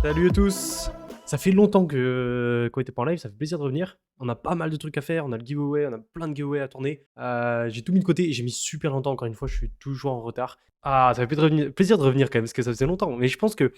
Salut à tous! Ça fait longtemps qu'on était pas en live, ça fait plaisir de revenir. On a pas mal de trucs à faire, on a le giveaway, on a plein de giveaways à tourner. J'ai tout mis de côté et j'ai mis super longtemps, encore une fois, je suis toujours en retard. Ah, ça fait plaisir de revenir quand même, parce que ça faisait longtemps. Mais je pense que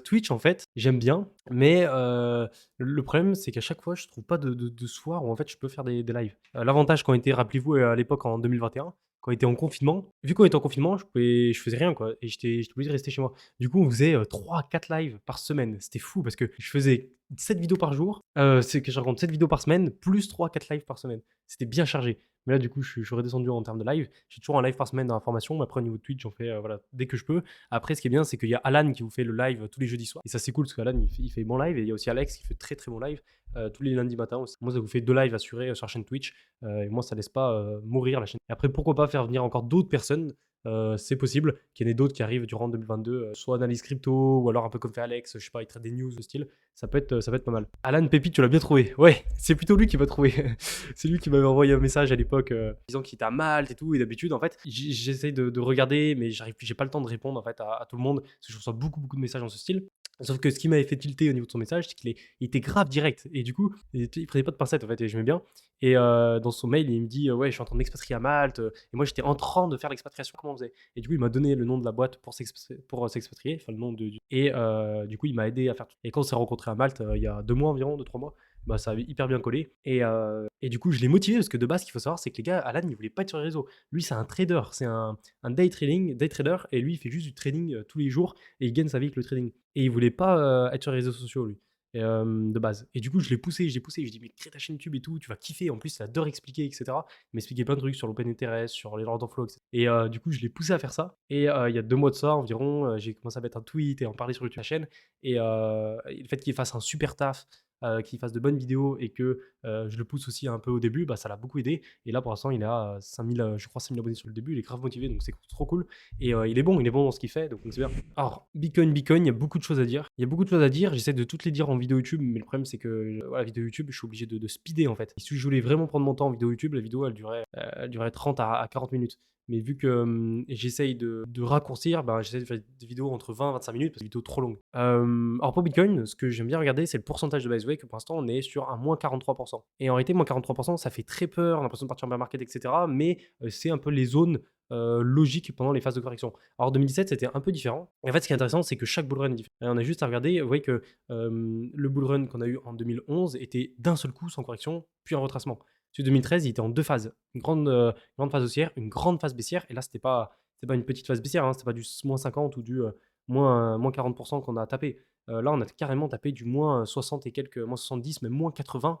Twitch, en fait, j'aime bien, mais le problème, c'est qu'à chaque fois, je trouve pas de soir où en fait je peux faire des lives. L'avantage quand on était, rappelez-vous, à l'époque en 2021, quand on était en confinement, vu qu'on était en confinement, je faisais rien quoi, et j'étais obligé de rester chez moi. Du coup, on faisait 3-4 lives par semaine. C'était fou parce que je faisais 7 vidéos par jour, c'est que je raconte 7 vidéos par semaine, plus 3-4 lives par semaine. C'était bien chargé. Mais là, du coup, je suis redescendu en termes de live. J'ai toujours un live par semaine dans la formation, mais après, au niveau de Twitch, j'en fais voilà, dès que je peux. Après, ce qui est bien, c'est qu'il y a Alan qui vous fait le live tous les jeudis soirs. Et ça, c'est cool parce qu'Alan, il fait bon live. Et il y a aussi Alex qui fait très très bon live tous les lundis matins aussi. Moi, ça vous fait 2 lives assurés sur la chaîne Twitch. Et moi, ça laisse pas mourir la chaîne. Et après, pourquoi pas faire venir encore d'autres personnes. C'est possible qu'il y en ait d'autres qui arrivent durant 2022, soit analyse crypto, ou alors un peu comme fait Alex, je sais pas, il traite des news de style. Ça peut être pas mal. Alan Pépite, tu l'as bien trouvé. Ouais, c'est plutôt lui qui m'a trouvé. C'est lui qui m'avait envoyé un message à l'époque disant qu'il était à Malte et tout. Et d'habitude, en fait, j'essaye de regarder, mais j'ai pas le temps de répondre en fait à tout le monde, parce que je reçois beaucoup de messages dans ce style. Sauf que ce qui m'avait fait tilter au niveau de son message, c'est qu'il était grave direct. Et du coup, il prenait pas de pincettes en fait, et j'aimais bien. Et dans son mail, il me dit ouais, je suis en train de m'expatrier à Malte. Et moi, j'étais en train de faire l'expatriation. Comment on faisait? Et du coup, il m'a donné le nom de la boîte pour s'expatrier, enfin le nom de. Et du coup, il m'a aidé à faire tout. Et quand on s'est rencontrés à Malte, il y a 2 mois environ, 2-3 mois, bah, ça avait hyper bien collé. Et du coup, je l'ai motivé parce que de base, ce qu'il faut savoir, c'est que les gars, Alan, il voulait pas être sur les réseaux. Lui, c'est un trader, c'est un day trader, et lui, il fait juste du trading tous les jours et il gagne sa vie avec le trading. Et il voulait pas être sur les réseaux sociaux, lui. De base. Et du coup, je l'ai poussé, je lui ai dit, mais crée ta chaîne YouTube et tout, tu vas kiffer. En plus, il adore expliquer, etc. Il m'expliquait plein de trucs sur l'open interest, sur les ordre flow, etc. Et du coup, je l'ai poussé à faire ça. Et il y a 2 mois de ça environ, j'ai commencé à mettre un tweet et en parler sur YouTube, la chaîne. Et le fait qu'il fasse un super taf, qu'il fasse de bonnes vidéos et que je le pousse aussi un peu au début, bah, ça l'a beaucoup aidé. Et là, pour l'instant, il a 5000, je crois 5000 abonnés sur le début. Il est grave motivé, donc c'est trop cool. Et il est bon dans ce qu'il fait, donc c'est bien. Alors, Bitcoin, il y a beaucoup de choses à dire. Il y a beaucoup de choses à dire. J'essaie de toutes les dire en vidéo YouTube, mais le problème, c'est que voilà, la vidéo YouTube, je suis obligé de speeder en fait. Si je voulais vraiment prendre mon temps en vidéo YouTube, la vidéo, elle durait 30 à 40 minutes. Mais vu que j'essaye de raccourcir, bah, j'essaie de faire des vidéos entre 20 et 25 minutes, parce que des vidéos trop longues. Alors pour Bitcoin, ce que j'aime bien regarder, c'est le pourcentage de Baseway, que pour l'instant, on est sur un moins 43%. Et en réalité, moins 43%, ça fait très peur, on a l'impression de partir en bear market, etc. Mais c'est un peu les zones logiques pendant les phases de correction. Alors 2017, c'était un peu différent. Et en fait, ce qui est intéressant, c'est que chaque bullrun est différent. Et on a juste à regarder, vous voyez que le bullrun qu'on a eu en 2011 était d'un seul coup sans correction, puis en retracement. Celui de 2013, il était en 2 phases. Une grande phase haussière, une grande phase baissière. Et là, c'était pas une petite phase baissière, hein, c'était pas du moins 50 ou du moins 40% qu'on a tapé. Là, on a carrément tapé du moins 60 et quelques, moins 70, même moins 80%.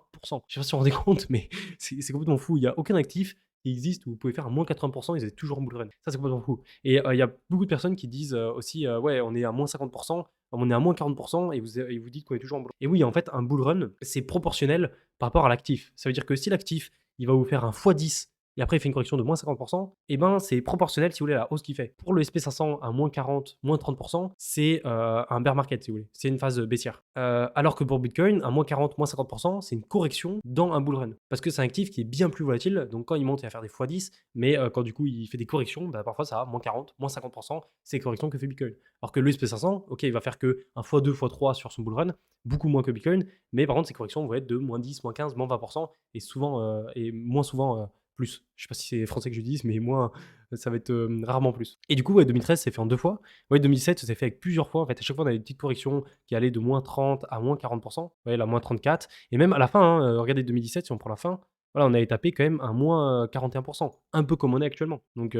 Je sais pas si vous vous rendez compte, mais c'est complètement fou. Il n'y a aucun actif qui existe où vous pouvez faire un moins 80%, ils étaient toujours en bull run. Ça, c'est complètement fou. Et il y a beaucoup de personnes qui disent aussi, ouais, on est à moins 50%, on est à moins 40%, et vous dites qu'on est toujours en bull run. Et oui, en fait, un bull run, c'est proportionnel par rapport à l'actif. Ça veut dire que si l'actif, il va vous faire un x10 et après il fait une correction de moins 50%, et ben c'est proportionnel, si vous voulez, à la hausse qu'il fait. Pour le SP500 à moins 40, moins 30%, c'est un bear market, si vous voulez. C'est une phase baissière. Alors que pour Bitcoin, à moins 40, moins 50%, c'est une correction dans un bull run. Parce que c'est un actif qui est bien plus volatile, donc quand il monte, il va faire des x10, mais quand du coup il fait des corrections, bah, parfois ça a moins 40, moins 50%, c'est les corrections que fait Bitcoin. Alors que le SP500, ok, il va faire que un x2, x3 sur son bull run, beaucoup moins que Bitcoin, mais par contre, ces corrections vont être de moins 10, moins 15, moins 20%, et souvent, et moins souvent plus. Je sais pas si c'est français que je dis, mais moins, ça va être rarement plus. Et du coup, ouais, 2013, c'est fait en 2 fois. Ouais, 2017, ça s'est fait avec plusieurs fois. En fait, à chaque fois, on avait des petites corrections qui allaient de moins 30 à moins 40%. Ouais, la moins 34. Et même à la fin, hein, regardez 2017, si on prend la fin, voilà, on avait tapé quand même un moins 41%. Un peu comme on est actuellement. Donc,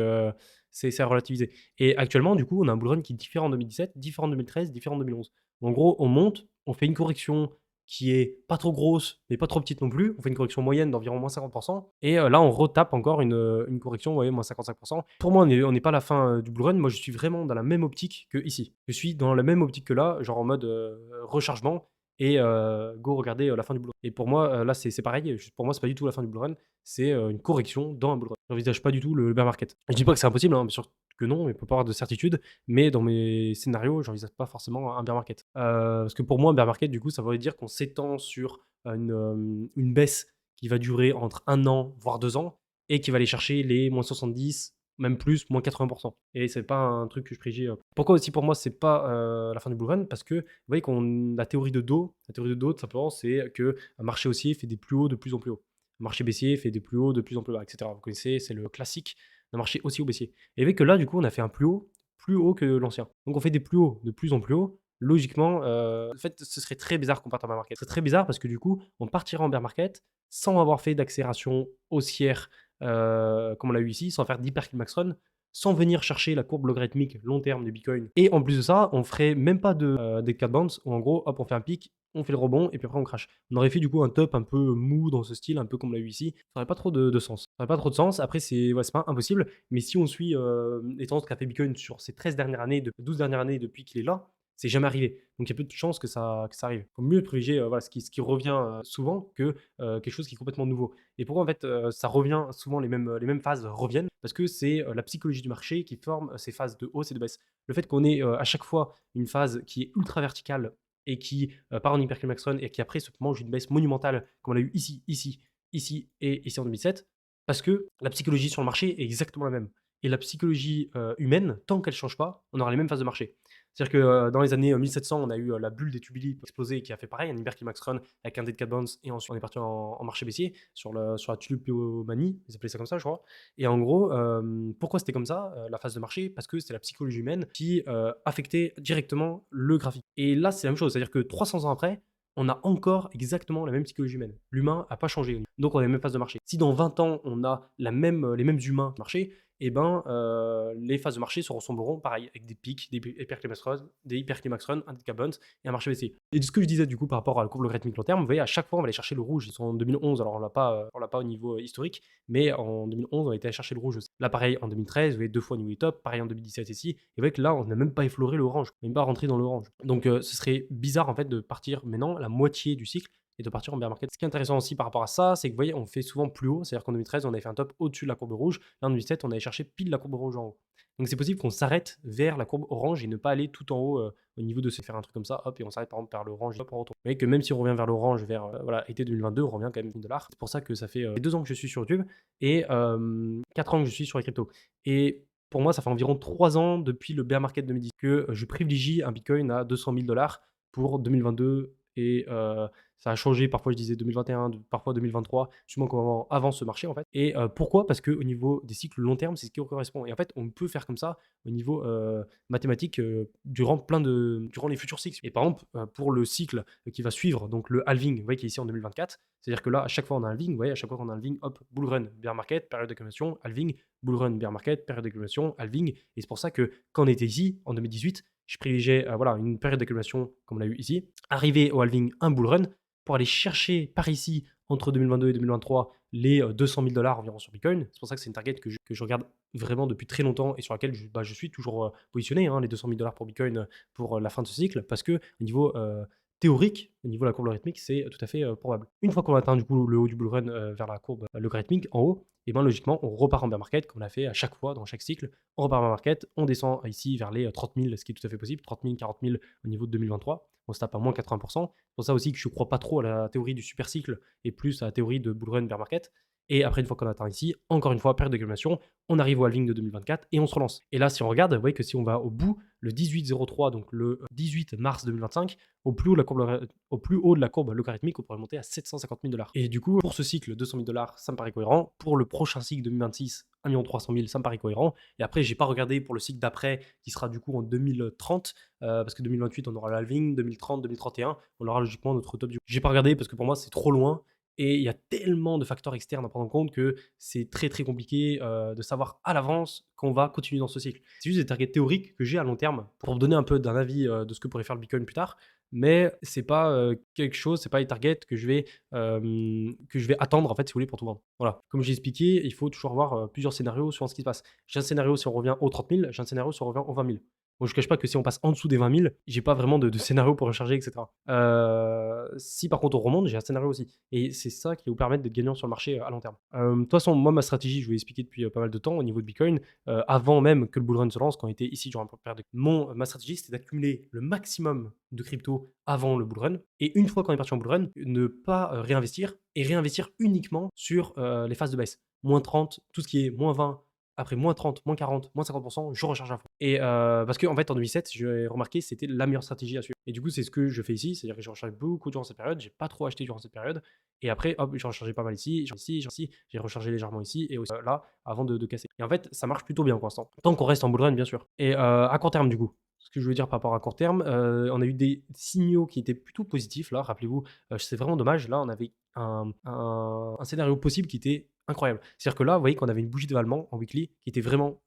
c'est à relativiser. Et actuellement, du coup, on a un bull run qui est différent en 2017, différent en 2013, différent en 2011. En gros, on monte, on fait une correction qui est pas trop grosse, mais pas trop petite non plus. On fait une correction moyenne d'environ moins 50%. Et là, on retape encore une correction, vous voyez, moins 55%. Pour moi, on n'est pas à la fin du bull run. Moi, je suis vraiment dans la même optique que ici. Je suis dans la même optique que là, genre en mode rechargement. Et go regarder la fin du bull run. Et pour moi, là, c'est pareil. Pour moi, c'est pas du tout la fin du bull run. C'est une correction dans un bull run. J'envisage pas du tout le bear market. Je dis pas que c'est impossible, hein, bien sûr que non, il peut pas avoir de certitude, mais dans mes scénarios, j'envisage pas forcément un bear market. Parce que pour moi, un bear market, du coup, ça veut dire qu'on s'étend sur une baisse qui va durer entre 1 an, voire 2 ans, et qui va aller chercher les moins 70, même plus, moins 80%. Et c'est pas un truc que je privilégie. Pourquoi aussi pour moi c'est pas la fin du bull run? Parce que vous voyez qu'on la théorie de dos tout simplement c'est que un marché haussier fait des plus hauts de plus en plus haut. Un marché baissier fait des plus hauts de plus en plus bas, etc. Vous connaissez, c'est le classique d'un marché haussier ou baissier. Et vous voyez que là du coup on a fait un plus haut que l'ancien. Donc on fait des plus hauts de plus en plus haut. Logiquement, en fait, ce serait très bizarre qu'on parte en bear market. Ce serait très bizarre parce que du coup, on partirait en bear market sans avoir fait d'accélération haussière comme on l'a eu ici, sans faire d'hyperkill max run, sans venir chercher la courbe logarithmique long terme du Bitcoin. Et en plus de ça, on ferait même pas des cat bounce où en gros, hop, on fait un pic, on fait le rebond et puis après on crash. On aurait fait du coup un top un peu mou dans ce style, un peu comme on l'a eu ici. Ça n'aurait pas trop de sens. Ça n'aurait pas trop de sens. Après, c'est pas impossible, mais si on suit les tendances qu'a fait Bitcoin sur ces 13 dernières années, 12 dernières années depuis qu'il est là, c'est jamais arrivé. Donc il y a peu de chances que ça arrive. Il faut mieux privilégier voilà, ce qui revient souvent que quelque chose qui est complètement nouveau. Et pourquoi en fait ça revient souvent, les mêmes phases reviennent? Parce que c'est la psychologie du marché qui forme ces phases de hausse et de baisse. Le fait qu'on ait à chaque fois une phase qui est ultra verticale et qui part en hyperkill max run et qui après se mange une baisse monumentale comme on l'a eu ici, ici, ici et ici en 2007, parce que la psychologie sur le marché est exactement la même. Et la psychologie humaine, tant qu'elle ne change pas, on aura les mêmes phases de marché. C'est-à-dire que dans les années 1700, on a eu la bulle des tubulites explosée qui a fait pareil, un hyperkill max run avec un dead cat bounce, et ensuite on est parti en marché baissier sur la tulipomanie, ils appelaient ça comme ça, je crois. Et en gros, pourquoi c'était comme ça, la phase de marché? Parce que c'était la psychologie humaine qui affectait directement le graphique. Et là, c'est la même chose, c'est-à-dire que 300 ans après, on a encore exactement la même psychologie humaine. L'humain n'a pas changé. Donc, on a les mêmes phases de marché. Si dans 20 ans, on a les mêmes humains de marché, eh ben, les phases de marché se ressembleront pareil, avec des pics, des hyperclimax run, un dead bounce et un marché baissier. Et de ce que je disais du coup par rapport à la courbe logarithmique long terme, vous voyez, à chaque fois, on va aller chercher le rouge. Ils sont en 2011, alors on l'a pas au niveau historique, mais en 2011, on a été aller chercher le rouge aussi. Là, pareil, en 2013, vous voyez, deux fois au niveau du top, pareil en 2017 ici. Et vous voyez que là, on n'a même pas effleuré l'orange, on n'est même pas rentré dans l'orange. Donc, ce serait bizarre en fait de partir maintenant la moitié du cycle et de partir en bear market. Ce qui est intéressant aussi par rapport à ça, c'est que vous voyez, on fait souvent plus haut. C'est-à-dire qu'en 2013, on avait fait un top au-dessus de la courbe rouge. Là, en 2017, on allait chercher pile la courbe rouge en haut. Donc c'est possible qu'on s'arrête vers la courbe orange et ne pas aller tout en haut au niveau de se faire un truc comme ça, hop, et on s'arrête par exemple vers l'orange, hop, on retourne. Vous voyez que même si on revient vers l'orange, vers voilà, été 2022, on revient quand même 1000 $. C'est pour ça que ça fait 2 ans que je suis sur YouTube et 4 ans que je suis sur les cryptos. Et pour moi, ça fait environ 3 ans depuis le bear market 2010 que je privilégie un Bitcoin à 200 000 $ pour 2022 et ça a changé. Parfois, je disais 2021, parfois 2023, justement avant ce marché, en fait. Et pourquoi? Parce qu'au niveau des cycles long terme, c'est ce qui correspond. Et en fait, on peut faire comme ça au niveau mathématique durant les futurs cycles. Et par exemple, pour le cycle qui va suivre, donc le halving, vous voyez, qui est ici en 2024, c'est-à-dire que là, à chaque fois on a un halving, vous voyez, à chaque fois qu'on a un halving, hop, bull run, bear market, période d'accumulation, halving, bull run, bear market, période d'accumulation, halving. Et c'est pour ça que quand on était ici, en 2018, je privilégiais voilà, une période d'accumulation comme on l'a eu ici, arriver au halving, un bull run, pour aller chercher par ici, entre 2022 et 2023, les 200 000 $ environ sur Bitcoin. C'est pour ça que c'est une target que je regarde vraiment depuis très longtemps et sur laquelle je suis toujours positionné, hein, les 200 000 $ pour Bitcoin pour la fin de ce cycle, parce que au niveau théorique, au niveau de la courbe logarithmique, c'est tout à fait probable. Une fois qu'on atteint du coup le haut du bull run vers la courbe logarithmique en haut, et ben logiquement, on repart en bear market, comme on a fait à chaque fois dans chaque cycle. On repart en bear market, on descend ici vers les 30 000, ce qui est tout à fait possible, 30 000, 40 000 au niveau de 2023. On se tape à moins 80%. C'est pour ça aussi que je ne crois pas trop à la théorie du super cycle et plus à la théorie de bull run bear market. Et après, une fois qu'on atteint ici, encore une fois, période d'accumulation, on arrive au halving de 2024 et on se relance. Et là, si on regarde, vous voyez que si on va au bout, le 18,03, donc le 18 mars 2025, au plus haut de la courbe logarithmique, on pourrait monter à 750 000 $. Et du coup, pour ce cycle, 200 000 $, ça me paraît cohérent. Pour le prochain cycle 2026, 1 300 000, ça me paraît cohérent. Et après, j'ai pas regardé pour le cycle d'après, qui sera du coup en 2030, parce que 2028, on aura le halving, 2030, 2031, on aura logiquement notre top du. J'ai pas regardé parce que pour moi, c'est trop loin. Et il y a tellement de facteurs externes à prendre en compte que c'est très très compliqué de savoir à l'avance qu'on va continuer dans ce cycle. C'est juste des targets théoriques que j'ai à long terme pour me donner un peu d'un avis de ce que pourrait faire le Bitcoin plus tard. Mais c'est pas quelque chose, c'est pas les targets que je vais attendre en fait si vous voulez pour tout vendre. Voilà. Comme j'ai expliqué, il faut toujours avoir plusieurs scénarios sur ce qui se passe. J'ai un scénario si on revient aux 30 000, j'ai un scénario si on revient aux 20 000. Bon, je ne cache pas que si on passe en dessous des 20 000, j'ai pas vraiment de scénario pour recharger, etc. Si par contre on remonte, j'ai un scénario aussi. Et c'est ça qui va vous permettre d'être gagnant sur le marché à long terme. De toute façon, moi, ma stratégie, je vous l'ai expliqué depuis pas mal de temps au niveau de Bitcoin, avant même que le bull run se lance, quand on était ici durant la période ma stratégie, c'était d'accumuler le maximum de crypto avant le bull run. Et une fois qu'on est parti en bull run, ne pas réinvestir et réinvestir uniquement sur les phases de baisse. Moins 30, tout ce qui est moins 20 après moins 30, moins 40, moins 50%, je recharge à fond. Et parce qu'en fait, en 2007, j'ai remarqué c'était la meilleure stratégie à suivre. Et du coup, c'est ce que je fais ici, c'est-à-dire que je recharge beaucoup durant cette période, j'ai pas trop acheté durant cette période. Et après, hop, j'ai rechargé pas mal ici, j'ai rechargé légèrement ici et aussi là avant de casser. Et en fait, ça marche plutôt bien pour l'instant. Tant qu'on reste en bull run, bien sûr. Et à court terme, du coup, ce que je veux dire par rapport à court terme, on a eu des signaux qui étaient plutôt positifs là, rappelez-vous, c'est vraiment dommage. Là, on avait un scénario possible qui était incroyable. C'est-à-dire que là, vous voyez qu'on avait une bougie de Valmont en weekly qui était vraiment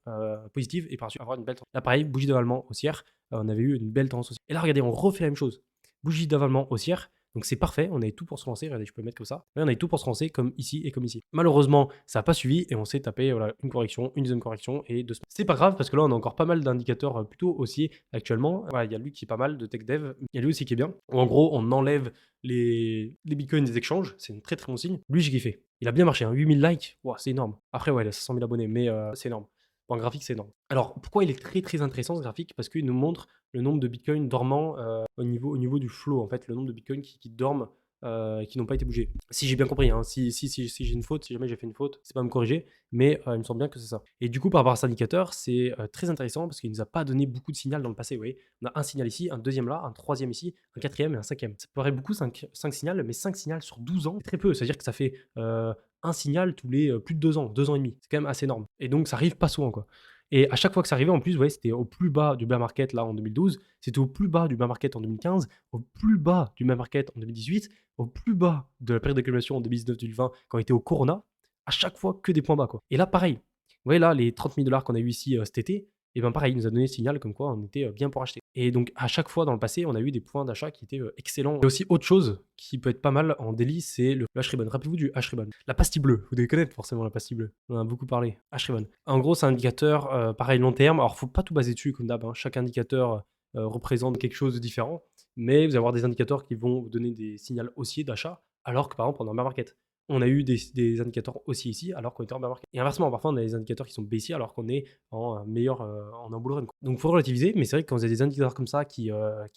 positive et par suite avoir une belle tendance. Là, pareil, bougie de Valmont haussière, on avait eu une belle tendance aussi. Et là, regardez, on refait la même chose. Bougie d'avalement haussière, donc c'est parfait, on avait tout pour se lancer, regardez, je peux le mettre comme ça. Là, on avait tout pour se lancer comme ici et comme ici. Malheureusement, ça n'a pas suivi et on s'est tapé voilà, une correction, une deuxième correction et deux semaines. C'est pas grave parce que là, on a encore pas mal d'indicateurs plutôt haussiers actuellement. Voilà, il y a lui qui est pas mal de tech dev, il y a lui aussi qui est bien. En gros, on enlève les bitcoins des échanges, c'est un très très bon signe. Lui, j'ai kiffé. Il a bien marché, hein, 8000 likes, wow, c'est énorme. Après, ouais, il a 500 000 abonnés, mais c'est énorme. Pour un graphique, c'est énorme. Alors, pourquoi il est très très intéressant ce graphique? Parce qu'il nous montre le nombre de bitcoins dormants au niveau du flow, en fait, le nombre de bitcoins qui dorment et qui n'ont pas été bougés. Si j'ai bien compris, hein, si j'ai une faute, si jamais j'ai fait une faute, c'est pas à me corriger, mais il me semble bien que c'est ça. Et du coup, par rapport à cet indicateur, c'est très intéressant parce qu'il nous a pas donné beaucoup de signal dans le passé. Vous voyez, on a un signal ici, un deuxième là, un troisième ici, un quatrième et un cinquième. Ça paraît beaucoup, 5 signaux, mais 5 signaux sur 12 ans, c'est très peu. C'est-à-dire que ça fait un signal tous les plus de 2 ans et demi. C'est quand même assez énorme. Et donc, ça arrive pas souvent, quoi. Et à chaque fois que ça arrivait, en plus, vous voyez, c'était au plus bas du bear market là en 2012, c'était au plus bas du bear market en 2015, au plus bas du bear market en 2018, au plus bas de la période d'accumulation en 2019-2020 quand on était au Corona, à chaque fois que des points bas, quoi. Et là, pareil, vous voyez là, les 30 000 $ qu'on a eu ici cet été, et bien pareil, il nous a donné le signal comme quoi on était bien pour acheter. Et donc à chaque fois dans le passé, on a eu des points d'achat qui étaient excellents. Il y a aussi autre chose qui peut être pas mal en daily, c'est le H-Ribbon. Rappelez-vous du H-Ribbon. La pastille bleue, vous devez connaître forcément la pastille bleue. On en a beaucoup parlé. H-Ribbon. En gros, c'est un indicateur pareil long terme. Alors faut pas tout baser dessus comme d'hab, hein. Chaque indicateur représente quelque chose de différent, mais vous allez avoir des indicateurs qui vont vous donner des signaux haussiers d'achat, alors que par exemple pendant un bear market, on a eu des indicateurs haussiers ici alors qu'on était en bear market. Et inversement, parfois on a des indicateurs qui sont baissiers alors qu'on est en meilleur en un bull run, quoi. Donc il faut relativiser, mais c'est vrai que quand vous avez des indicateurs comme ça qui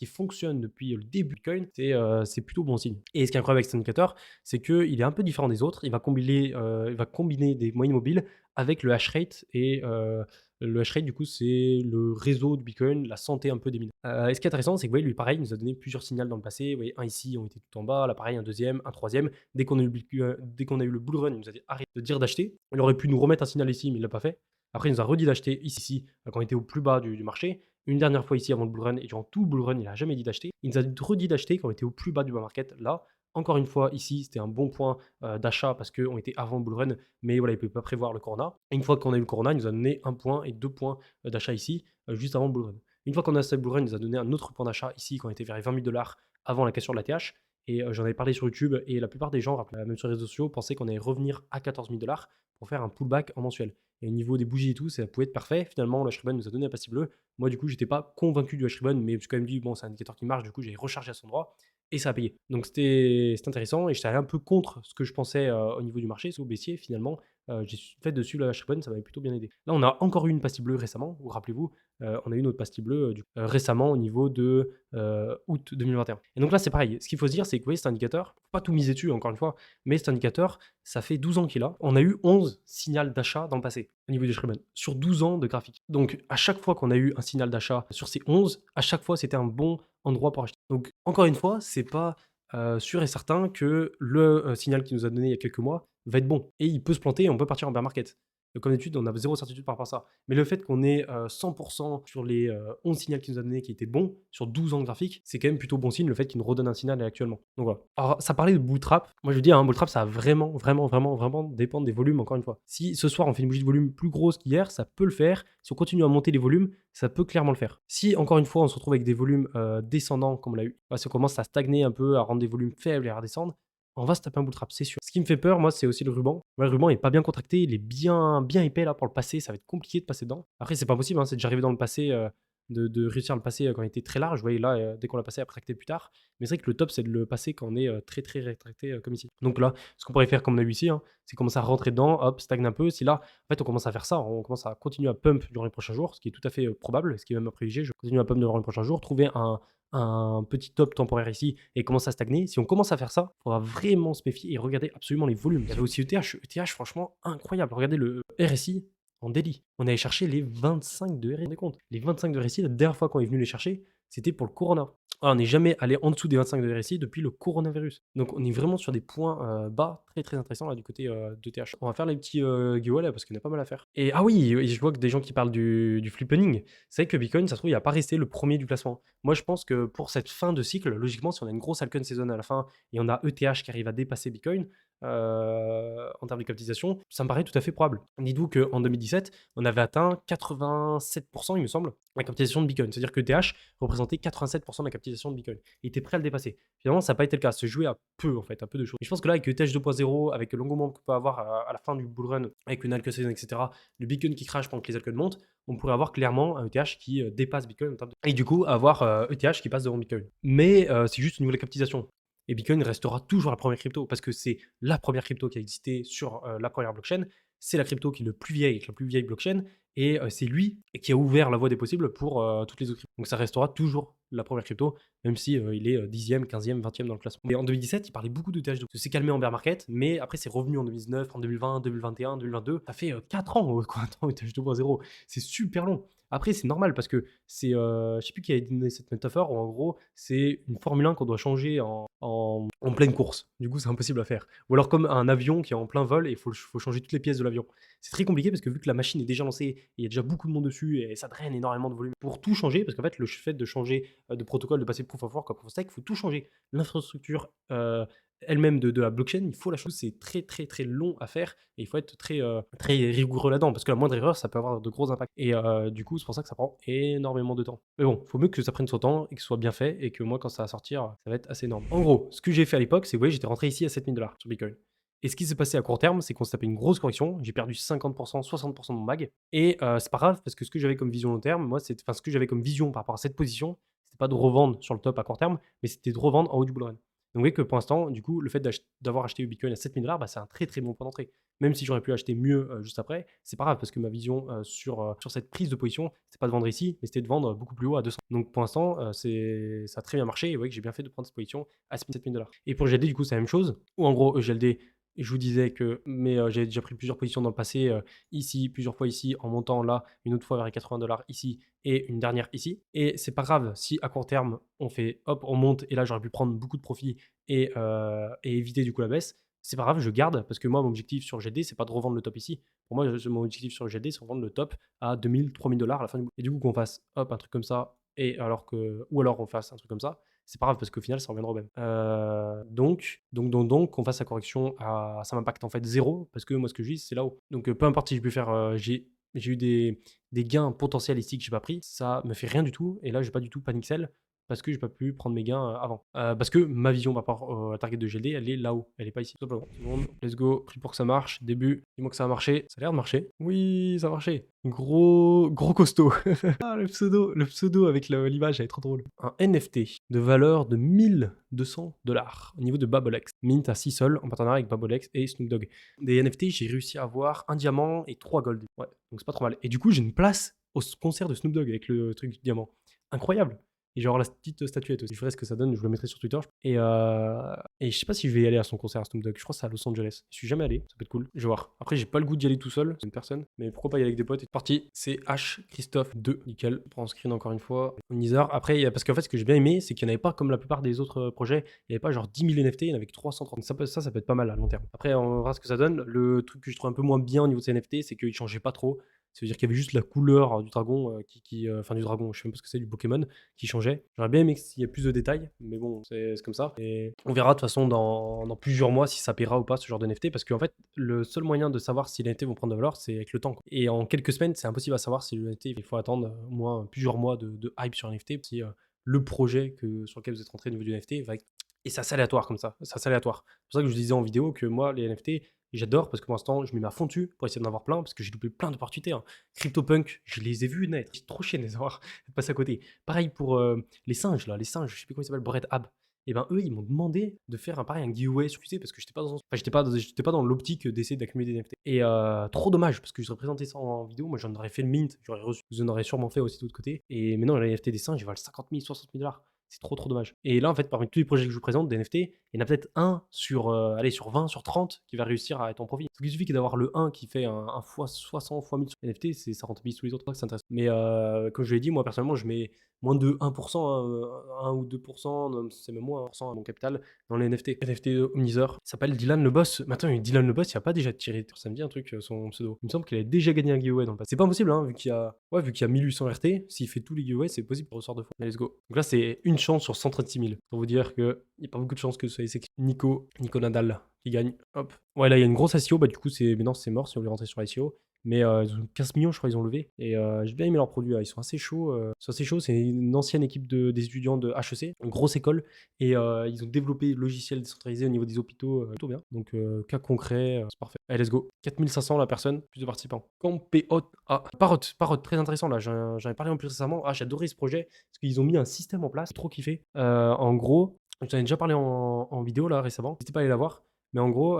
fonctionnent depuis le début du Bitcoin, c'est plutôt bon signe. Et ce qui est incroyable avec cet indicateur, c'est qu'il est un peu différent des autres. Il va combiner des moyennes mobiles avec le hash rate et le hash rate, du coup, c'est le réseau du Bitcoin, la santé un peu des mineurs. Et ce qui est intéressant, c'est que vous voyez, lui, pareil, il nous a donné plusieurs signaux dans le passé. Vous voyez, un ici, on était tout en bas, là, pareil, un deuxième, un troisième. Dès qu'on a eu le bull run, il nous a dit arrête de dire d'acheter. Il aurait pu nous remettre un signal ici, mais il ne l'a pas fait. Après, il nous a redit d'acheter ici, quand on était au plus bas du marché. Une dernière fois ici avant le bull run, et durant tout le bull run, il n'a jamais dit d'acheter. Il nous a redit d'acheter quand on était au plus bas du bull market, là. Encore une fois, ici, c'était un bon point d'achat parce qu'on était avant le bull run, mais voilà, il ne pouvait pas prévoir le corona. Et une fois qu'on a eu le corona, il nous a donné un point et 2 points d'achat ici, juste avant le bull run. Une fois qu'on a ce bull run, il nous a donné un autre point d'achat ici, quand on était vers les 20 000 $ avant la cassure de la TH. Et j'en avais parlé sur YouTube, et la plupart des gens, même sur les réseaux sociaux, pensaient qu'on allait revenir à 14 000 $ pour faire un pullback en mensuel. Et au niveau des bougies et tout, ça pouvait être parfait. Finalement, le H-Ribbon nous a donné un passif bleu. Moi, du coup, j'étais pas convaincu du H-Ribbon, mais je me suis quand même dit, bon, c'est un indicateur qui marche, du coup, j'ai rechargé à son endroit et ça a payé. Donc, c'était intéressant et j'étais allé un peu contre ce que je pensais au niveau du marché, c'est au baissier. Finalement, j'ai fait dessus le H-Ribbon, ça m'avait plutôt bien aidé. Là, on a encore eu une pastille bleue récemment, vous rappelez-vous, on a eu une autre pastille bleue récemment au niveau de août 2021. Et donc là, c'est pareil. Ce qu'il faut se dire, c'est que vous voyez, cet indicateur, faut pas tout miser dessus, encore une fois, mais cet indicateur, ça fait 12 ans qu'il a. On a eu 11 signaux d'achat dans le passé au niveau du H-Ribbon, sur 12 ans de graphique. Donc, à chaque fois qu'on a eu un signal d'achat sur ces 11, à chaque fois, c'était un bon endroit pour acheter. Donc, encore une fois, c'est pas sûr et certain que le signal qu'il nous a donné il y a quelques mois va être bon. Et il peut se planter et on peut partir en bear market. Donc, comme d'habitude, on a zéro certitude par rapport à ça. Mais le fait qu'on ait 100% sur les 11 signaux qu'il nous a donné qui étaient bons sur 12 ans de graphique, c'est quand même plutôt bon signe le fait qu'il nous redonne un signal actuellement. Donc voilà. Alors, ça parlait de bull trap. Moi, je veux dire, un bull trap, ça va vraiment, vraiment, vraiment, vraiment dépendre des volumes, encore une fois. Si ce soir, on fait une bougie de volume plus grosse qu'hier, ça peut le faire. Si on continue à monter les volumes, ça peut clairement le faire. Si, encore une fois, on se retrouve avec des volumes descendants, comme on l'a eu, si on commence à stagner un peu, à rendre des volumes faibles et à redescendre, on va se taper un bull trap, c'est sûr. Ce qui me fait peur, moi, c'est aussi le ruban. Ouais, le ruban est pas bien contracté, il est bien, bien épais là pour le passer. Ça va être compliqué de passer dedans. Après, c'est pas possible, hein, c'est déjà arrivé dans le passé de réussir à le passer quand il était très large. Vous voyez là, dès qu'on l'a passé, à tracter plus tard. Mais c'est vrai que le top, c'est de le passer quand on est très, très rétracté comme ici. Donc là, ce qu'on pourrait faire comme on a eu ici, hein, c'est commencer à rentrer dedans, hop, stagne un peu. Si là, en fait, on commence à faire ça, on commence à continuer à pump durant les prochains jours, ce qui est tout à fait probable, ce qui est même à privilégier. Je continue à pump durant les prochains jours, trouver un petit top temporaire ici et commence à stagner. Si on commence à faire ça, il faudra vraiment se méfier et regarder absolument les volumes. Il y avait aussi ETH, franchement incroyable. Regardez le RSI, en daily. On allait chercher les 25 de RSI, vous vous rendez compte? Les 25 de RSI, la dernière fois qu'on est venu les chercher, c'était pour le Corona. Ah, on n'est jamais allé en dessous des 25 de RSI depuis le coronavirus. Donc on est vraiment sur des points bas très très intéressants là du côté de TH. On va faire les petits giveaways là parce qu'il y en a pas mal à faire. Et ah oui, et je vois que des gens qui parlent du flippening. C'est vrai que Bitcoin, ça se trouve, il n'a pas resté le premier du classement. Moi, je pense que pour cette fin de cycle, logiquement, si on a une grosse altcoin saison à la fin et on a ETH qui arrive à dépasser Bitcoin en termes de capitalisation, ça me paraît tout à fait probable. Dites-vous qu'en 2017, on avait atteint 87%, il me semble, la capitalisation de Bitcoin. C'est-à-dire que ETH représentait 87% de la capitalisation de Bitcoin. Il était prêt à le dépasser. Finalement, ça n'a pas été le cas. Ça se jouait à peu, en fait, à peu de choses. Et je pense que là, avec ETH 2.0, avec l'engouement qu'on peut avoir à la fin du bull run, avec une altcoin saison, etc., le Bitcoin qui crash pendant que les altcoins montent, on pourrait avoir clairement un ETH qui dépasse Bitcoin en termes de... Et du coup, avoir ETH qui passe devant Bitcoin. Mais c'est juste au niveau de la capitalisation. Et Bitcoin restera toujours la première crypto parce que c'est la première crypto qui a existé sur la première blockchain. C'est la crypto qui est le plus vieille, avec la plus vieille blockchain. Et c'est lui qui a ouvert la voie des possibles pour toutes les autres cryptos. Donc ça restera toujours la première crypto, même si il est 10e, 15e, 20e dans le classement. Mais en 2017, il parlait beaucoup de TH2. C'est calmé en bear market, mais après c'est revenu en 2019, en 2020, 2021, 2022. Ça fait 4 ans quoi, attends, TH 2.0. C'est super long. Après, c'est normal parce que c'est, je sais plus qui a donné cette métaphore, où en gros, c'est une Formule 1 qu'on doit changer en pleine course. Du coup, c'est impossible à faire. Ou alors comme un avion qui est en plein vol et il faut changer toutes les pièces de l'avion. C'est très compliqué parce que vu que la machine est déjà lancée, et il y a déjà beaucoup de monde dessus et ça draine énormément de volume. Pour tout changer, parce qu'en fait, le fait de changer de protocole, de passer de proof of work à proof of stake, il faut tout changer. L'infrastructure elle-même de la blockchain, il faut la chose, c'est très très très long à faire et il faut être très, très rigoureux là-dedans parce que la moindre erreur, ça peut avoir de gros impacts. Et du coup, c'est pour ça que ça prend énormément de temps. Mais bon, il faut mieux que ça prenne son temps et que ce soit bien fait et que moi, quand ça va sortir, ça va être assez énorme. En gros, ce que j'ai fait à l'époque, c'est que j'étais rentré ici à 7 000 $ sur Bitcoin. Et ce qui s'est passé à court terme, c'est qu'on s'est tapé une grosse correction. J'ai perdu 50%, 60% de mon mag. Et c'est pas grave parce que ce que j'avais comme vision long terme, moi, c'est, enfin, ce que j'avais comme vision par rapport à cette position, c'était pas de revendre sur le top à court terme, mais c'était de revendre en haut du bull run. Donc, vous voyez que pour l'instant, du coup, le fait d'avoir acheté le Bitcoin à 7 000 $, bah, c'est un très très bon point d'entrée. Même si j'aurais pu acheter mieux juste après, c'est pas grave parce que ma vision sur cette prise de position, c'est pas de vendre ici, mais c'était de vendre beaucoup plus haut à 200. Donc pour l'instant, ça a très bien marché et vous voyez que j'ai bien fait de prendre cette position à 7 000 $. Et pour GLD, du coup, c'est la même chose. Ou en gros, GLD, je vous disais que j'avais déjà pris plusieurs positions dans le passé, ici, plusieurs fois ici, en montant là, une autre fois vers les 80 $ ici, et une dernière ici. Et c'est pas grave si à court terme, on fait hop, on monte, et là j'aurais pu prendre beaucoup de profit et éviter du coup la baisse. C'est pas grave, je garde, parce que moi, mon objectif sur GLD, c'est pas de revendre le top ici. Pour moi, mon objectif sur GLD, c'est de revendre le top à 2000, 3000 $ à la fin du mois. Et du coup, qu'on fasse hop, un truc comme ça, et ou alors on fasse un truc comme ça, c'est pas grave parce qu'au final, ça reviendra au même. Donc, qu'on fasse la correction ça m'impacte en fait zéro parce que moi, ce que je dis, c'est là-haut. Donc, peu importe si je peux faire, j'ai eu des gains potentiels ici que j'ai pas pris, ça me fait rien du tout. Et là, j'ai pas du tout panic sell parce que j'ai pas pu prendre mes gains avant. Parce que ma vision par rapport à la target de GLD, elle est là-haut, elle est pas ici. Tout simplement. Seconde, let's go, pris pour que ça marche. Début, dis-moi que ça a marché. Ça a l'air de marcher. Oui, ça a marché. Gros costaud. Ah, le pseudo avec l'image, elle est trop drôle. Un NFT de valeur de 1200 $ au niveau de Babolex. Mint à 6 sols en partenariat avec Babolex et Snoop Dogg. Des NFT, j'ai réussi à avoir un diamant et 3 gold. Ouais, donc c'est pas trop mal. Et du coup, j'ai une place au concert de Snoop Dogg avec le truc du diamant. Incroyable. Et genre la petite statuette aussi. Je ferai ce que ça donne, je le mettrai sur Twitter. Et je sais pas si je vais y aller à son concert à Snoop Dogg. Je crois que c'est à Los Angeles. Je suis jamais allé, ça peut être cool. Je vais voir. Après, j'ai pas le goût d'y aller tout seul, c'est une personne. Mais pourquoi pas y aller avec des potes. C'est parti, c'est H Christophe 2. Nickel. Je prends en screen encore une fois. Nizar. Après, parce qu'en fait, ce que j'ai bien aimé, c'est qu'il n'y en avait pas comme la plupart des autres projets. Il n'y avait pas genre 10 000 NFT, il y en avait que 330. Ça peut être pas mal à long terme. Après, on verra ce que ça donne. Le truc que je trouve un peu moins bien au niveau de ces NFT, c'est qu'ils changeaient pas trop. Ça veut dire qu'il y avait juste la couleur du dragon, enfin du dragon, je sais même pas ce que c'est, du Pokémon, qui changeait. J'aurais bien aimé qu'il y ait plus de détails, mais bon, c'est comme ça. Et on verra de toute façon dans plusieurs mois si ça paiera ou pas ce genre de NFT, parce qu'en fait, le seul moyen de savoir si les NFT vont prendre de valeur, c'est avec le temps, quoi. Et en quelques semaines, c'est impossible à savoir si le NFT, il faut attendre au moins plusieurs mois de hype sur un NFT, si le projet sur lequel vous êtes rentré au niveau du NFT va être... Et c'est assez aléatoire comme ça, c'est assez aléatoire. C'est pour ça que je disais en vidéo que moi, les NFT, j'adore parce que pour l'instant, je m'y mets à fond dessus pour essayer d'en avoir plein parce que j'ai loupé plein d'opportunités, hein. CryptoPunk, je les ai vus naître. C'est trop chiant de les avoir passés à côté. Pareil pour les singes, là, les singes, je sais plus comment ils s'appellent, Bored Ab. Et ben eux, ils m'ont demandé de faire un giveaway sur QC parce que j'étais pas dans l'optique d'essayer d'accumuler des NFT. Et trop dommage parce que je représentais ça en vidéo. Moi, j'en aurais fait le mint, j'aurais reçu, vous en aurez sûrement fait aussi de l'autre côté. Et maintenant, les NFT des singes, ils valent 50 000, 60 000 $. C'est trop, trop dommage. Et là, en fait, parmi tous les projets que je vous présente, des NFT, il y en a peut-être un sur, allez, sur 20, sur 30 qui va réussir à être en profit. Donc, il suffit que d'avoir le 1 qui fait un fois 60, fois 1000 sur NFT, ça rentabilise tous les autres. C'est intéressant. Mais comme je l'ai dit, moi, personnellement, je mets moins de 1%, hein, 1 ou 2%, non, c'est même moins 1% à mon capital dans les NFT. NFT Omnisor, il s'appelle Dylan le Boss. Mais attends, Dylan le Boss, il a pas déjà tiré, ça me dit un truc, son pseudo. Il me semble qu'il a déjà gagné un giveaway dans le passé. C'est pas impossible, hein, vu qu'il y a 1800 RT, s'il fait tous les giveaways, c'est possible pour ressort de fois. Allez, let's go. Donc là, c'est une chance sur 136 000. Pour vous dire qu'il n'y a pas beaucoup de chances que ce soit Nico Nadal qui gagne. Hop. Ouais, là, il y a une grosse ICO. Bah, du coup, maintenant, c'est mort si on veut rentrer sur ICO. Mais ils ont 15 millions, je crois, ils ont levé. Et j'ai bien aimé leurs produits. Là. Ils sont assez chauds. C'est une ancienne équipe des étudiants de HEC, une grosse école. Et ils ont développé le logiciel décentralisé au niveau des hôpitaux. Plutôt bien. Donc, cas concret, c'est parfait. Allez, let's go. 4500 la personne, plus de participants. Campéot. Ah, Parrot, très intéressant là. J'en ai parlé en plus récemment. Ah, j'ai adoré ce projet parce qu'ils ont mis un système en place. J'ai trop kiffé. En gros, j'en ai déjà parlé en vidéo là récemment. N'hésitez pas à aller la voir. Mais en gros,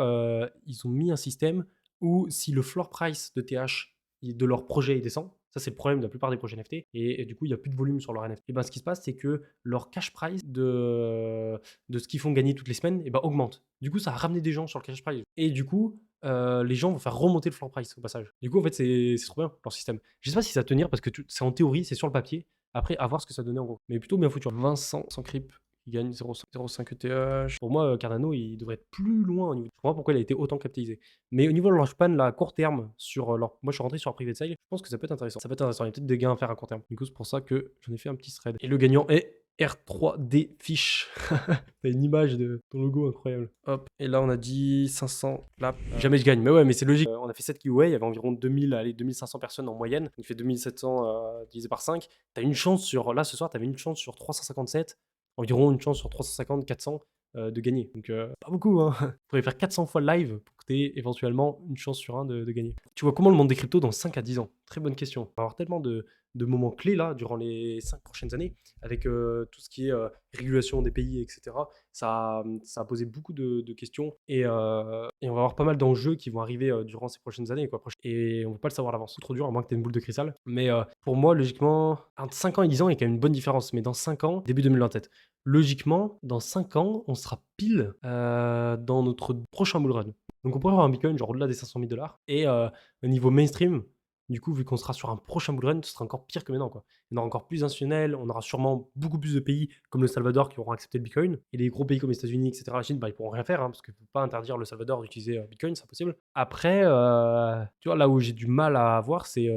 ils ont mis un système où si le floor price de TH de leur projet il descend, ça c'est le problème de la plupart des projets NFT, et du coup il n'y a plus de volume sur leur NFT. Et ben ce qui se passe, c'est que leur cash price de ce qu'ils font gagner toutes les semaines et ben, augmente. Du coup, ça a ramené des gens sur le cash price. Et du coup, les gens vont faire remonter le floor price au passage. Du coup, en fait, c'est trop bien leur système. Je sais pas si ça va tenir parce que c'est en théorie, c'est sur le papier. Après, à voir ce que ça donnait en gros. Mais plutôt bien foutu. Vincent sans creep. Il gagne 0,5 ETH. Pour moi, Cardano, il devrait être plus loin au niveau. Je comprends pas pourquoi il a été autant capitalisé. Mais au niveau de leur span, là, à court terme, moi je suis rentré sur un private sale, je pense que ça peut être intéressant. Ça peut être intéressant. Il y a peut-être des gains à faire à court terme. Du coup, c'est pour ça que j'en ai fait un petit thread. Et le gagnant est R3D Fish. T'as une image de ton logo incroyable. Hop. Et là, on a dit 500 là. Jamais je gagne. Mais ouais, mais c'est logique. On a fait 7 giveaways. Il y avait environ 2500 personnes en moyenne. Il fait 2700 divisé par 5. T'as une chance sur. Là, ce soir, t'avais une chance sur 357. Environ une chance sur 350, 400 de gagner. Donc, pas beaucoup, hein. Il faudrait faire 400 fois le live pour que tu aies éventuellement une chance sur un de gagner. Tu vois comment le monde des cryptos dans 5 à 10 ans? Très bonne question. On va avoir tellement de moments clés là durant les 5 prochaines années avec tout ce qui est régulation des pays, etc. Ça a posé beaucoup de questions et on va avoir pas mal d'enjeux qui vont arriver durant ces prochaines années. Quoi. Et on ne peut pas le savoir à l'avance. C'est trop dur, à moins que tu aies une boule de cristal. Mais pour moi, logiquement, entre 5 ans et 10 ans, il y a quand même une bonne différence. Mais dans 5 ans, début 2027, logiquement, dans 5 ans, on sera pile dans notre prochain bull run. Donc on pourrait avoir un Bitcoin genre au-delà des 500 000 $. Et au niveau mainstream, du coup, vu qu'on sera sur un prochain bull run, ce sera encore pire que maintenant. Quoi. Il y en aura encore plus institutionnels, on aura sûrement beaucoup plus de pays comme le Salvador qui auront accepté le Bitcoin. Et les gros pays comme les États-Unis, etc., la Chine, bah, ils pourront rien faire, hein, parce qu'il ne faut pas interdire le Salvador d'utiliser Bitcoin, c'est impossible. Après, tu vois, là où j'ai du mal à voir, c'est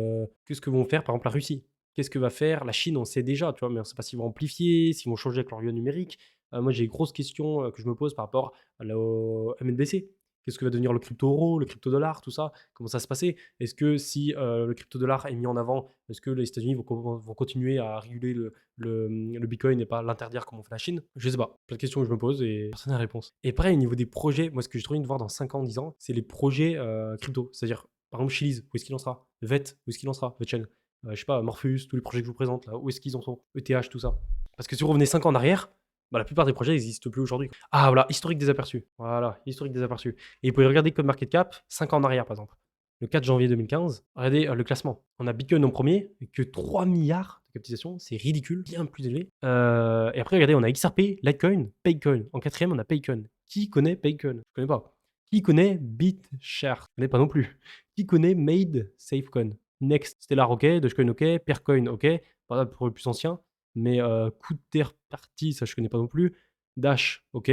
qu'est-ce que vont faire, par exemple, la Russie. Qu'est-ce que va faire la Chine, on sait déjà, tu vois, mais on ne sait pas s'ils vont amplifier, s'ils vont changer avec leur yuan numérique. Moi, j'ai une grosse question que je me pose par rapport au MNBC. Qu'est-ce que va devenir le crypto-euro, le crypto-dollar, tout ça? Comment ça va se passer? Est-ce que si le crypto-dollar est mis en avant, est-ce que les États-Unis vont continuer à réguler le Bitcoin et pas l'interdire comme on fait la Chine? Je sais pas. Plein de questions que je me pose et personne n'a la réponse. Et pareil, au niveau des projets, moi, ce que j'ai trop envie de voir dans 5 ans, 10 ans, c'est les projets crypto. C'est-à-dire, par exemple, Chiliz, où est-ce qu'il lancera? VET, où est-ce qu'il lancera? VETChain. Je sais pas, Morpheus, tous les projets que je vous présente, là, où est-ce qu'ils en sont? ETH, tout ça. Parce que si vous revenez 5 ans en arrière, bah, la plupart des projets n'existent plus aujourd'hui. Ah voilà, historique des aperçus. Voilà, historique des aperçus. Et vous pouvez regarder Code Market Cap 5 ans en arrière, par exemple. Le 4 janvier 2015, regardez le classement. On a Bitcoin en premier, que 3 milliards de capitalisation, c'est ridicule, bien plus élevé. Et après, regardez, on a XRP, Litecoin, Paycoin. En quatrième, on a Paycoin. Qui connaît Paycoin? Je connais pas. Qui connaît BitShare? Je connais pas non plus. Qui connaît Made Safecoin? Next, Stellar, ok. Dogecoin, ok. Peercoin, ok. Pas pour les plus anciens. Mais Counterparty, ça je connais pas non plus. Dash, ok.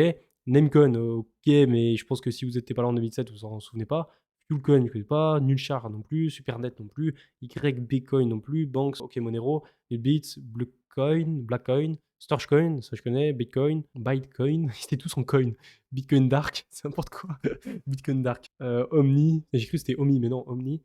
Namecoin, ok, mais je pense que si vous n'étiez pas là en 2007, vous en souvenez pas. Fuelcoin, je connais pas. Nullshare non plus. Supernet non plus. YBcoin non plus. Banks, ok. Monero. Bits, Blackcoin. Storchcoin, ça je connais. Bitcoin, Bytecoin. C'était tous en coin. Bitcoin Dark, c'est n'importe quoi. Bitcoin Dark. Omni, j'ai cru que c'était Omni, mais non, Omni.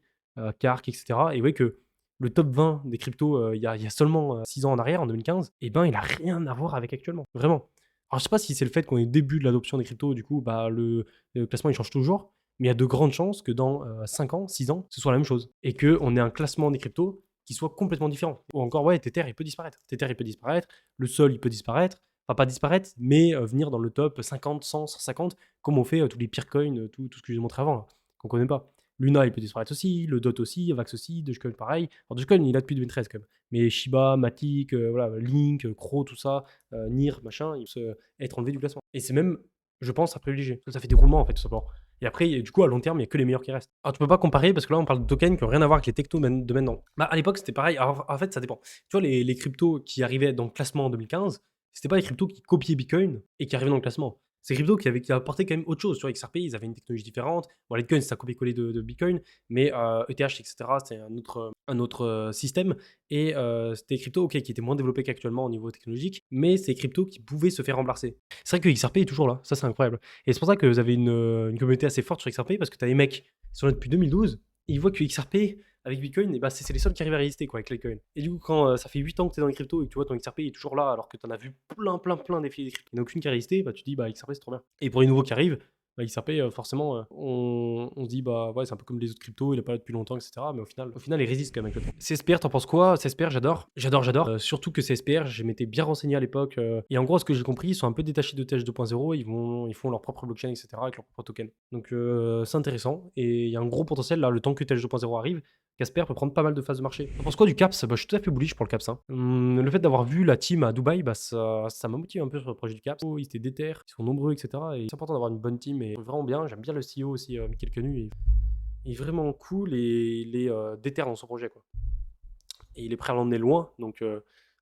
Kark, etc. Et vous voyez que le top 20 des cryptos, il y a seulement 6 ans en arrière, en 2015, et ben il a rien à voir avec actuellement. Vraiment. Alors je sais pas si c'est le fait qu'on est au début de l'adoption des cryptos, du coup, bah, le classement il change toujours, mais il y a de grandes chances que dans 5 ans, 6 ans, ce soit la même chose. Et qu'on ait un classement des cryptos qui soit complètement différent. Ou encore, ouais, Tether, il peut disparaître. Tether, il peut disparaître. Le Sol, il peut disparaître. Enfin, pas disparaître, mais venir dans le top 50, 100, 150, comme on fait tous les pire coins, tout ce que j'ai montré avant, là, qu'on connaît pas. Luna, il peut disparaître aussi, le DOT aussi, Vax aussi, Dogecoin pareil. Alors Dogecoin, il a depuis 2013 quand même. Mais Shiba, Matic, voilà, Link, Crow, tout ça, NIR, machin, ils peuvent être enlevés du classement. Et c'est même, je pense, à privilégier. Parce que ça fait des roulements, en fait, tout simplement. Et après, du coup, à long terme, il n'y a que les meilleurs qui restent. Alors, tu peux pas comparer parce que là, on parle de tokens qui n'ont rien à voir avec les technos de maintenant. Bah, à l'époque, c'était pareil. Alors, en fait, ça dépend. Tu vois, les cryptos qui arrivaient dans le classement en 2015, c'était pas les cryptos qui copiaient Bitcoin et qui arrivaient dans le classement. C'est crypto qui apportaient quand même autre chose. Tu vois, XRP, ils avaient une technologie différente. Bon, Litecoin, c'est un copier-coller de Bitcoin, mais ETH, etc., c'est un autre système. Et c'était des cryptos, ok, qui étaient moins développés qu'actuellement au niveau technologique, mais c'est des cryptos qui pouvaient se faire remplacer. C'est vrai que XRP est toujours là. Ça, c'est incroyable. Et c'est pour ça que vous avez une communauté assez forte sur XRP, parce que tu as des mecs qui sont là depuis 2012, et ils voient que XRP, avec Bitcoin, et bah, c'est les seuls qui arrivent à résister quoi, avec Litecoin. Et du coup, quand ça fait 8 ans que tu es dans les cryptos et que tu vois ton XRP est toujours là, alors que tu en as vu plein défiler des cryptos, il n'y en a aucune qui a résisté, bah, tu te dis, bah, XRP, c'est trop bien. Et pour les nouveaux qui arrivent, bah, XRP, forcément, on se dit, bah ouais, c'est un peu comme les autres cryptos, il est pas là depuis longtemps, etc. Mais au final, il résiste quand même avec le temps. CSPR, t'en penses quoi? CSPR, j'adore. J'adore. Surtout que CSPR, je m'étais bien renseigné à l'époque. Et en gros, ce que j'ai compris, ils sont un peu détachés de TH 2.0. Ils font leur propre blockchain, etc. avec leur propre token. Donc, c'est intéressant. Et il y a un gros potentiel là, le temps que TH 2.0 arrive. Casper peut prendre pas mal de phases de marché. Tu penses quoi du CAPS? Bah, je suis tout à fait bullish pour le CAPS, hein. Le fait d'avoir vu la team à Dubaï, bah, ça m'a motivé un peu sur le projet du CAPS. Ils étaient déter, ils sont nombreux, etc. Et c'est important d'avoir une bonne team et vraiment bien. J'aime bien le CEO aussi, Michael Canu. Il est vraiment cool et il est déter dans son projet, quoi. Et il est prêt à l'emmener loin. Donc,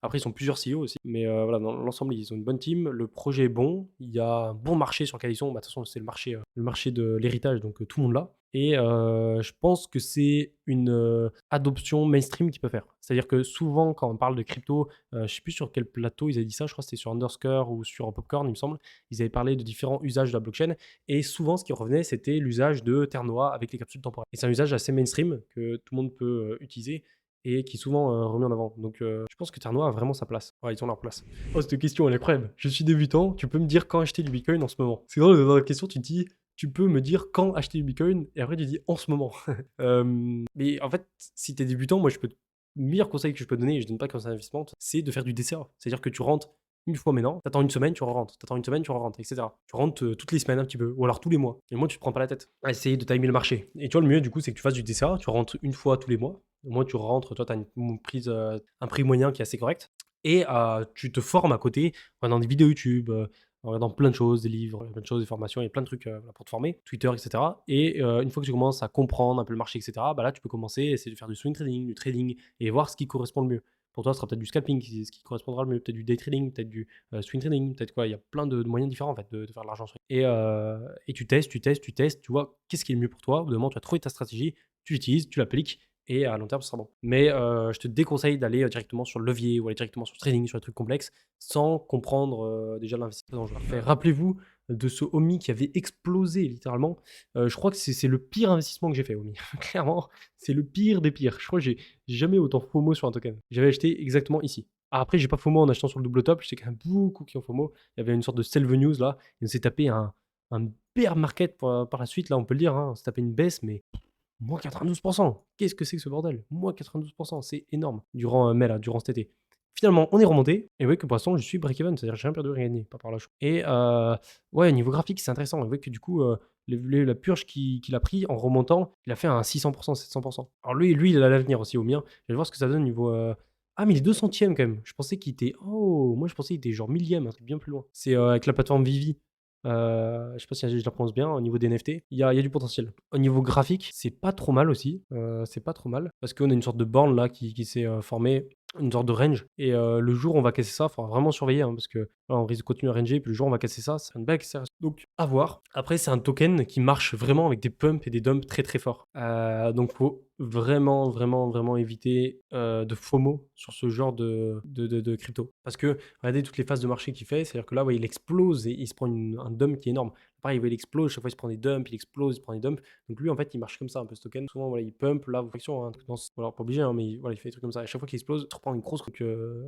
après, ils sont plusieurs CEO aussi. Mais voilà, dans l'ensemble, ils ont une bonne team. Le projet est bon. Il y a un bon marché sur lequel ils sont. Bah, de toute façon, c'est le marché de l'héritage. Donc, tout le monde l'a. Et je pense que c'est une adoption mainstream qu'ils peuvent faire. C'est-à-dire que souvent, quand on parle de crypto, je sais plus sur quel plateau ils avaient dit ça. Je crois que c'était sur Underscore ou sur Popcorn, il me semble. Ils avaient parlé de différents usages de la blockchain. Et souvent, ce qui revenait, c'était l'usage de Terre Noire avec les capsules temporelles. Et c'est un usage assez mainstream que tout le monde peut utiliser et qui est souvent remis en avant. Donc, je pense que Terre Noire a vraiment sa place. Ouais, ils ont leur place. Oh, cette question, elle est incroyable. Je suis débutant, tu peux me dire quand acheter du Bitcoin en ce moment? C'est drôle, dans la question, tu te dis, tu peux me dire quand acheter du Bitcoin, et après, tu dis en ce moment. Mais en fait, si tu es débutant, moi, le meilleur conseil que je peux donner, et je donne pas comme ça un investissement, c'est de faire du DCA. C'est-à-dire que tu rentres une fois maintenant, t'attends une semaine, tu rentres, t'attends une semaine, tu rentres, etc. Tu rentres toutes les semaines un petit peu, ou alors tous les mois. Et moi, tu te prends pas la tête à essayer de timer le marché. Et tu vois, le mieux, du coup, c'est que tu fasses du DCA, tu rentres une fois tous les mois. Au moins, tu rentres, toi, tu as un prix moyen qui est assez correct. Et tu te formes à côté en regardant des vidéos YouTube, en regardant plein de choses, des livres, plein de choses, des formations, il y a plein de trucs voilà, pour te former, Twitter, etc. Et une fois que tu commences à comprendre un peu le marché, etc., bah là, tu peux commencer à essayer de faire du swing trading, du trading, et voir ce qui correspond le mieux. Pour toi, ce sera peut-être du scalping, ce qui correspondra le mieux, peut-être du day trading, peut-être du swing trading, peut-être quoi. Il y a plein de moyens différents en fait de faire de l'argent. Et tu testes, tu vois qu'est-ce qui est le mieux pour toi. Au bout d'un moment, tu as trouvé ta stratégie, tu l'utilises, tu l'appliques, et à long terme, ce sera bon. Mais je te déconseille d'aller directement sur le levier ou aller directement sur le trading, sur les trucs complexes, sans comprendre déjà l'investissement dangereux. Rappelez-vous de ce Omi qui avait explosé littéralement. Je crois que c'est le pire investissement que j'ai fait, Omi. Clairement, c'est le pire des pires. Je crois que j'ai jamais autant FOMO sur un token. J'avais acheté exactement ici. Après, j'ai pas FOMO en achetant sur le double top. Je sais qu'il y en a beaucoup qui ont FOMO. Il y avait une sorte de Selve News là. Et on s'est tapé un bear market par la suite, là, on peut le dire. Hein. On s'est tapé une baisse, mais moins 92%. Qu'est-ce que c'est que ce bordel? Moins 92%, c'est énorme. Durant mai, là, durant cet été. Finalement, on est remonté. Et vous voyez que pour l'instant, je suis break-even. C'est-à-dire que j'ai rien perdu, rien gagné. Pas par la chose. Et ouais, niveau graphique, c'est intéressant. Vous voyez que du coup, la purge qu'il a pris en remontant, il a fait un 600%, 700%. Alors lui, il a l'avenir aussi au mien. Je vais voir ce que ça donne niveau. Ah, mais il est 200e quand même. Je pensais qu'il était. Oh, moi je pensais qu'il était genre millième, un truc bien plus loin. C'est avec la plateforme Vivi. Je sais pas si je la prononce bien au niveau des NFT. Il y a du potentiel. Au niveau graphique, c'est pas trop mal aussi. C'est pas trop mal. Parce qu'on a une sorte de borne là qui s'est formée, une sorte de range. Et le jour où on va casser ça, il faudra vraiment surveiller. Hein, parce que là, on risque de continuer à ranger. Puis le jour où on va casser ça, c'est une belle accélération. Donc, à voir. Après, c'est un token qui marche vraiment avec des pumps et des dumps très très forts. Donc, faut vraiment éviter de FOMO sur ce genre de crypto. Parce que regardez toutes les phases de marché qu'il fait, c'est-à-dire que là, ouais, il explose et il se prend un dump qui est énorme. Pareil, il explose, chaque fois il se prend des dumps, il explose, il se prend des dumps. Donc lui, en fait, il marche comme ça un peu ce token. Souvent, voilà, il pump, là, fraction, un truc dans alors pas obligé, hein, mais voilà, il fait des trucs comme ça. À chaque fois qu'il explose, tu reprends une grosse. Donc,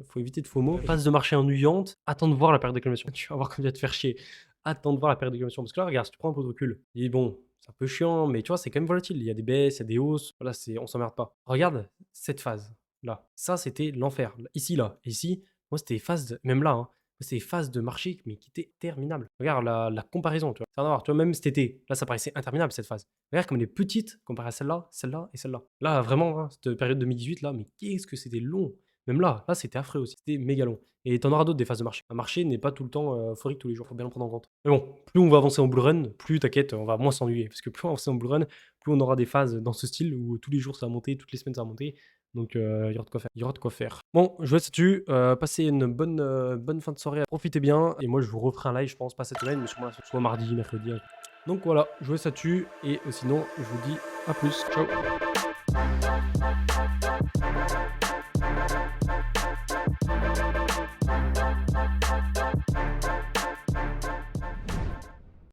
faut éviter de FOMO. Phase de marché ennuyante, attends de voir la période d'accumulation. Tu vas voir comment il va te faire chier. Attends de voir la période d'accumulation. Parce que là, regarde, si tu prends un peu de recul, il est bon. C'est un peu chiant, mais tu vois, c'est quand même volatile. Il y a des baisses, il y a des hausses. Voilà, on s'emmerde pas. Regarde cette phase là. Ça, c'était l'enfer. Ici, là. Ici, moi, c'était phase, même là, hein, C'est des phases de marché, mais qui étaient interminables. Regarde la comparaison, tu vois? Ça n'a rien à voir, tu vois? Même cet été, là, ça paraissait interminable cette phase. Regarde comme elle est petite comparée à celle-là, celle-là et celle-là. Là, vraiment, hein, cette période 2018 là, mais qu'est-ce que c'était long! Même là, c'était affreux aussi, c'était méga long et tu en auras d'autres des phases de marché. Un marché n'est pas tout le temps, euphorique tous les jours, faut bien le prendre en compte. Mais bon, plus on va avancer en bull run, plus t'inquiète, on va moins s'ennuyer parce que plus on va avancer en bull run, plus on aura des phases dans ce style où tous les jours ça va monter, toutes les semaines ça va monter. Donc, il y aura de quoi faire. Il y aura de quoi faire. Bon, je vous laisse là-dessus. Passez une bonne fin de soirée. Profitez bien. Et moi, je vous referai un live, je pense, pas cette semaine, mais sûrement soit mardi, mercredi. Donc voilà, je vous laisse là-dessus. Et sinon, je vous dis à plus. Ciao.